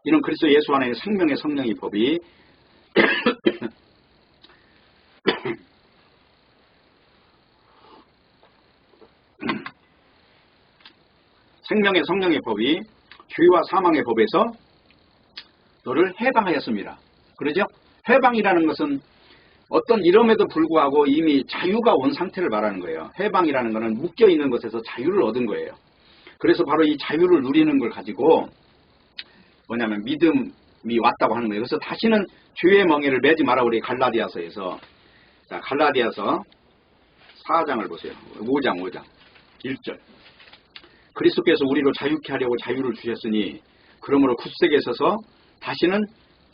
이는 그리스도 예수 안에 있는 생명의 성령의 법이 생명의 성령의 법이 죄와 사망의 법에서 너를 해방하였습니다. 그러죠? 해방이라는 것은 어떤 이름에도 불구하고 이미 자유가 온 상태를 말하는 거예요. 해방이라는 것은 묶여있는 것에서 자유를 얻은 거예요. 그래서 바로 이 자유를 누리는 걸 가지고 뭐냐면 믿음이 왔다고 하는 거예요. 그래서 다시는 죄의 멍에를 매지 마라. 우리 갈라디아서에서, 자, 갈라디아서 4장을 보세요. 5장 1절. 그리스도께서 우리로 자유케 하려고 자유를 주셨으니 그러므로 굳세게 서서 다시는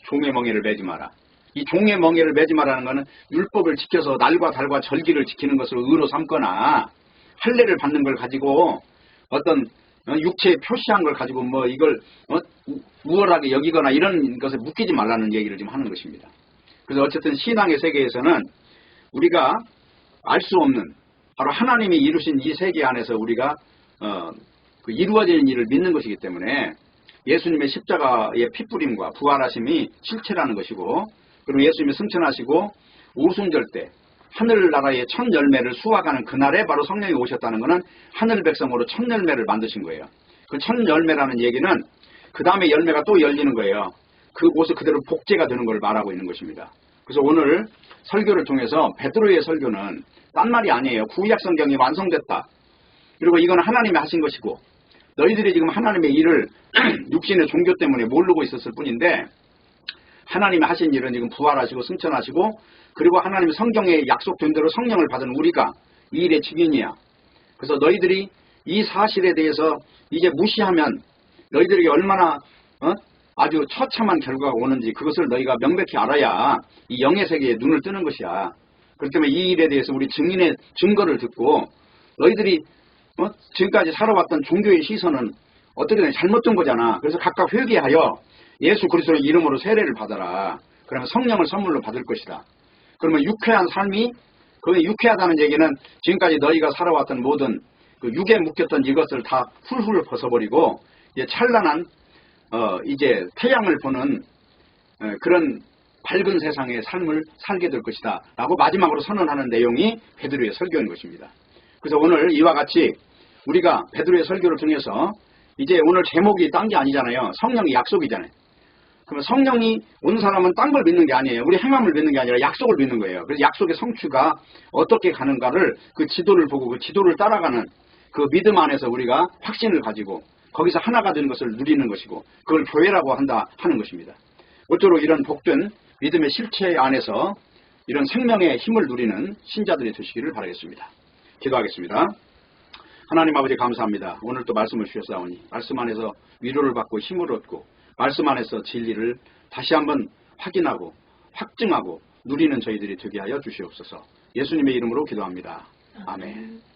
종의 멍에를 매지 마라. 이 종의 멍에를 매지 마라는 것은 율법을 지켜서 날과 달과 절기를 지키는 것을 의로 삼거나 할례를 받는 걸 가지고 어떤 육체에 표시한 걸 가지고 뭐 이걸 우월하게 여기거나 이런 것에 묶이지 말라는 얘기를 지금 하는 것입니다. 그래서 어쨌든 신앙의 세계에서는 우리가 알 수 없는 바로 하나님이 이루신 이 세계 안에서 우리가 그 이루어지는 일을 믿는 것이기 때문에 예수님의 십자가의 피뿌림과 부활하심이 실체라는 것이고, 그리고 예수님이 승천하시고 오순절 때 하늘나라의 첫 열매를 수확하는 그날에 바로 성령이 오셨다는 것은 하늘 백성으로 첫 열매를 만드신 거예요. 그 첫 열매라는 얘기는 그 다음에 열매가 또 열리는 거예요. 그곳에 그대로 복제가 되는 걸 말하고 있는 것입니다. 그래서 오늘 설교를 통해서 베드로의 설교는 딴 말이 아니에요. 구약 성경이 완성됐다. 그리고 이건 하나님이 하신 것이고, 너희들이 지금 하나님의 일을 육신의 종교 때문에 모르고 있었을 뿐인데, 하나님이 하신 일은 지금 부활하시고 승천하시고, 그리고 하나님의 성경에 약속된 대로 성령을 받은 우리가 이 일의 증인이야. 그래서 너희들이 이 사실에 대해서 이제 무시하면 너희들에게 얼마나 아주 처참한 결과가 오는지 그것을 너희가 명백히 알아야 이 영의 세계에 눈을 뜨는 것이야. 그렇기 때문에 이 일에 대해서 우리 증인의 증거를 듣고, 너희들이 지금까지 살아왔던 종교의 시선은 어떻게 잘못된 거잖아. 그래서 각각 회개하여 예수 그리스도의 이름으로 세례를 받아라. 그러면 성령을 선물로 받을 것이다. 그러면 유쾌한 삶이, 그 유쾌하다는 얘기는 지금까지 너희가 살아왔던 모든 그 육에 묶였던 이것을 다 훌훌 벗어버리고 이제 찬란한 이제 태양을 보는 그런 밝은 세상의 삶을 살게 될 것이다 라고 마지막으로 선언하는 내용이 베드로의 설교인 것입니다. 그래서 오늘 이와 같이 우리가 베드로의 설교를 통해서 이제 오늘 제목이 딴 게 아니잖아요. 성령의 약속이잖아요. 그러면 성령이 온 사람은 딴 걸 믿는 게 아니에요. 우리 행함을 믿는 게 아니라 약속을 믿는 거예요. 그래서 약속의 성취가 어떻게 가는가를 그 지도를 보고 그 지도를 따라가는 그 믿음 안에서 우리가 확신을 가지고 거기서 하나가 되는 것을 누리는 것이고 그걸 교회라고 한다 하는 것입니다. 모쪼록 이런 복된 믿음의 실체 안에서 이런 생명의 힘을 누리는 신자들이 되시기를 바라겠습니다. 기도하겠습니다. 하나님 아버지 감사합니다. 오늘 또 말씀을 주셨사오니 말씀 안에서 위로를 받고 힘을 얻고 말씀 안에서 진리를 다시 한번 확인하고 확증하고 누리는 저희들이 되게 하여 주시옵소서. 예수님의 이름으로 기도합니다. 아멘.